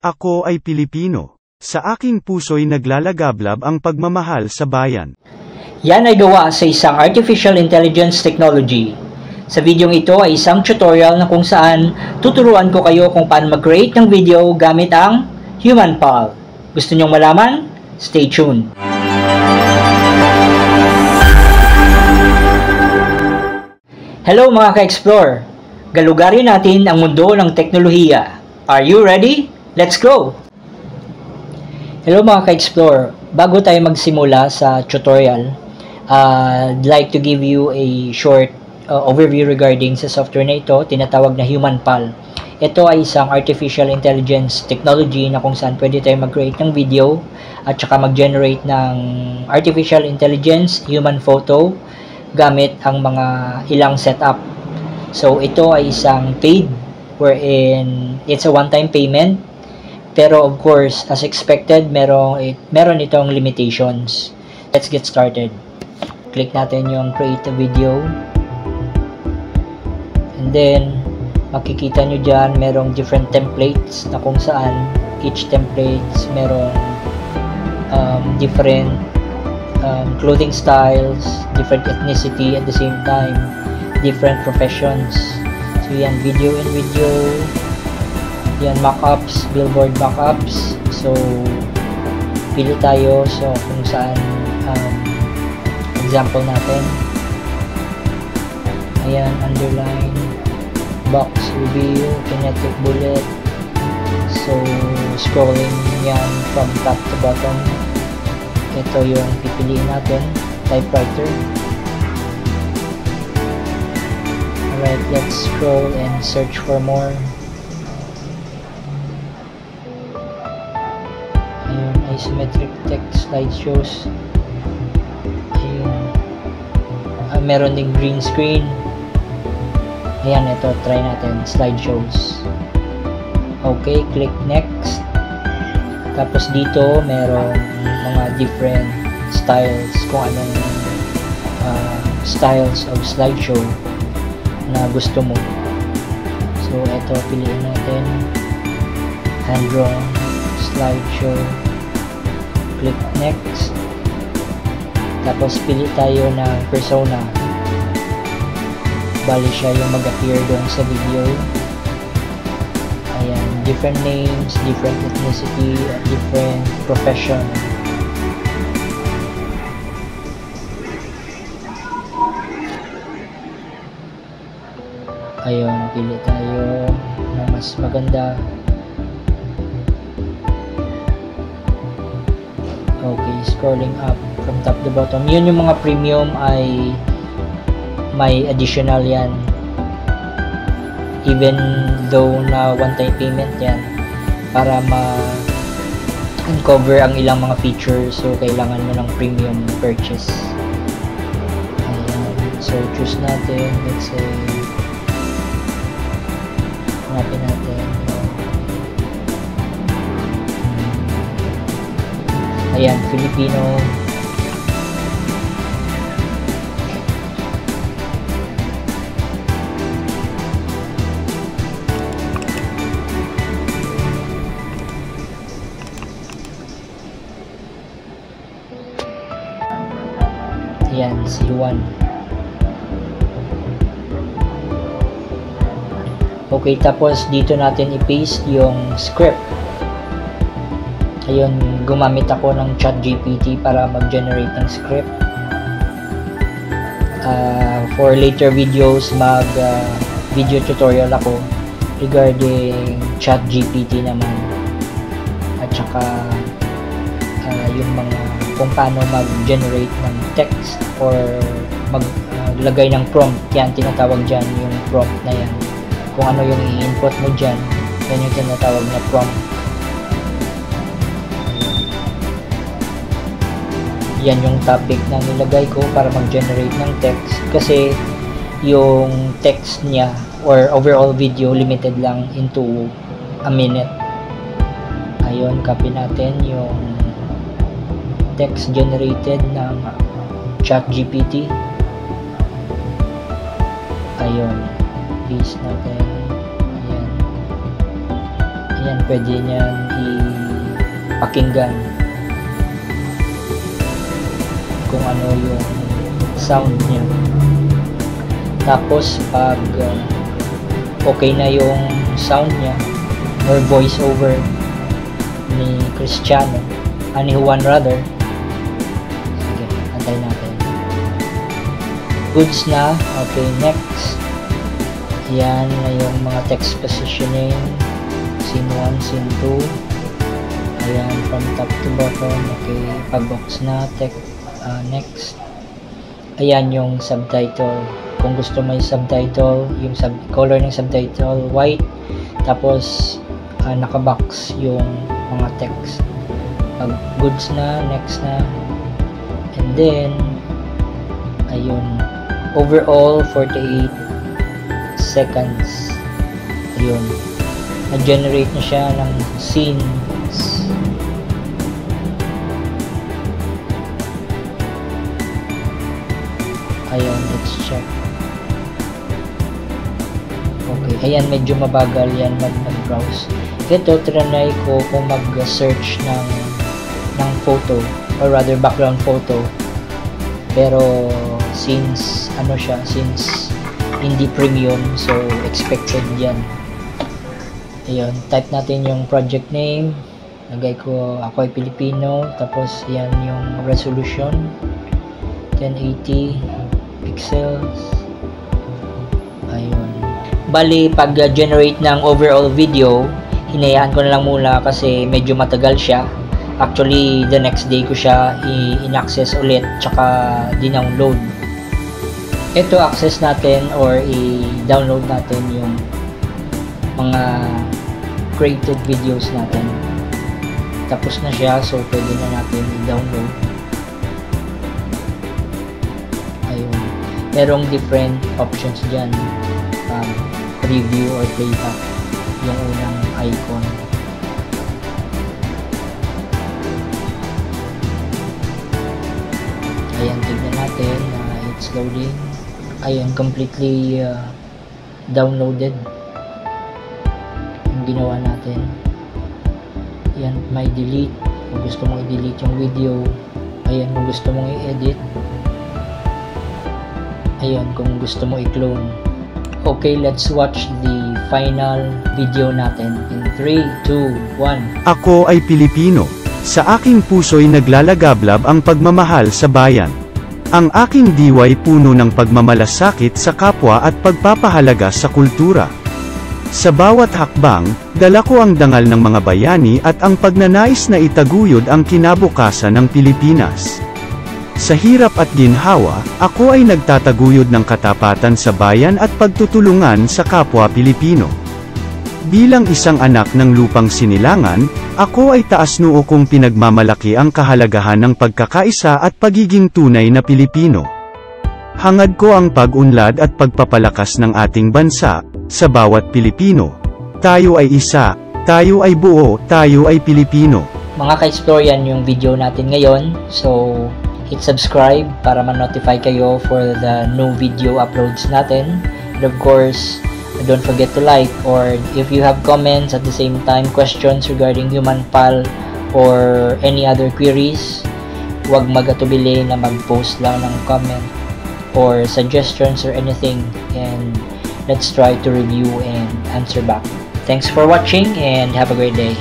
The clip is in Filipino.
Ako ay Pilipino. Sa aking puso'y naglalagablab ang pagmamahal sa bayan. Yan ay gawa sa isang artificial intelligence technology. Sa videong ito ay isang tutorial na kung saan tuturuan ko kayo kung paano mag-create ng video gamit ang HumanPal. Gusto nyong malaman? Stay tuned! Hello mga ka-explore! Galugarin natin ang mundo ng teknolohiya. Are you ready? Let's go! Hello mga ka-explore! Bago tayo magsimula sa tutorial, I'd like to give you a short overview regarding sa software na ito, tinatawag na HumanPal. Ito ay isang artificial intelligence technology na kung saan pwede tayo mag-create ng video at saka mag-generate ng artificial intelligence, human photo, gamit ang mga ilang setup. So ito ay isang paid wherein it's a one-time payment. Pero of course, as expected, meron itong limitations. Let's get started. Click natin yung create a video. And then, makikita nyo dyan, merong different templates na kung saan each templates merong different clothing styles, different ethnicity at the same time, different professions. So yan, video in video. Yan, mockups, billboard mockups. So, pili tayo. So, kung saan example natin. Ayan, underline, box review, kinetic bullet. So, scrolling yan from top to bottom. Ito yung pipiliin natin, typewriter. Alright, let's scroll and search for more. Isometric text slideshows. Ayun. Meron ding green screen. Ayan, ito, try natin, slideshows. Okay, click next. Tapos dito, merong mga different styles, kung anong styles of slideshow na gusto mo. So, ito, piliin natin. Hand-drawn slideshow. Click next. Tapos pili tayo ng persona. Bali siya yung mag-appear doon sa video. Ayan, different names, different ethnicity, different profession. Ayun, pili tayo na mas maganda. Okay, scrolling up from top to bottom. Yun yung mga premium ay may additional yan. Even though na one-time payment yan. Para ma-uncover ang ilang mga features. So, kailangan mo ng premium purchase. Ayan. So, choose natin. Let's say, hanapin natin. Ayan, Filipino. Ayan, C1. Okay, tapos dito natin i-paste yung script. Ayun, gumamit ako ng ChatGPT para mag-generate ng script. For later videos, video tutorial ako regarding ChatGPT naman. At saka yung mga kung paano mag-generate ng text or maglagay ng prompt. Yan, tinatawag dyan yung prompt na yan. Kung ano yung i-input mo dyan, yan yung tinatawag na prompt. Yan yung topic na nilagay ko para mag-generate ng text kasi yung text niya or overall video limited lang into a minute. Ayun, copy natin yung text generated ng ChatGPT. Ayun, paste natin. Ayan. Ayan, pwede niyang ipakinggan kung ano yung sound niya. Tapos pag okay na yung sound niya or voice over ni Cristiano, ni Juan rather, sige, antay natin. Goods na. Okay, next. Yan na yung mga text positioning, scene 1, scene 2. Ayan, from top to bottom. Okay, pag-box na, next. Ayan yung subtitle. Kung gusto may subtitle, yung color ng subtitle white, tapos nakabox yung mga text. Pag goods na, next na, and then ayun, overall 48 seconds. Ayun, nag-generate na siya ng scenes. Ayun, let's check. Okay, ayan, medyo mabagal yan mag-browse. Ito, trinay ko kung mag-search ng photo, or rather background photo. Pero since since hindi premium, so expected yan. Ayun, type natin yung project name. Lagay ko, ako ay Pilipino. Tapos yan yung resolution, 1080 pixels. Ayun. Bali, pag-generate ng overall video, hinayaan ko na lang muna kasi medyo matagal siya. Actually, the next day ko siya in-access ulit, tsaka di-download. Ito, access natin or i-download natin yung mga created videos natin. Tapos na siya, so pwede na natin i-download. Ayun. Merong different options dyan. Preview or playback, yung unang icon. Ayan, tignan natin. It's loading. Ayan, completely downloaded yung ginawa natin. Ayan, may delete kung gusto mong i-delete yung video. Ayan, kung gusto mong i-edit. Ayan, kung gusto mong i-clone. Okay, let's watch the final video natin in 3, 2, 1. Ako ay Pilipino. Sa aking puso'y naglalagablab ang pagmamahal sa bayan. Ang aking diwa'y puno ng pagmamalasakit sa kapwa at pagpapahalaga sa kultura. Sa bawat hakbang, dala ko ang dangal ng mga bayani at ang pagnanais na itaguyod ang kinabukasan ng Pilipinas. Sa hirap at ginhawa, ako ay nagtataguyod ng katapatan sa bayan at pagtutulungan sa kapwa Pilipino. Bilang isang anak ng lupang sinilangan, ako ay taas-noo kong pinagmamalaki ang kahalagahan ng pagkakaisa at pagiging tunay na Pilipino. Hangad ko ang pag-unlad at pagpapalakas ng ating bansa, sa bawat Pilipino. Tayo ay isa, tayo ay buo, tayo ay Pilipino. Mga ka-explore, yan yung video natin ngayon. So, hit subscribe para ma-notify kayo for the new video uploads natin. And of course, don't forget to like, or if you have comments at the same time, questions regarding HumanPal or any other queries, huwag mag-atubili na mag-post lang ng comment or suggestions or anything, and let's try to review and answer back. Thanks for watching and have a great day.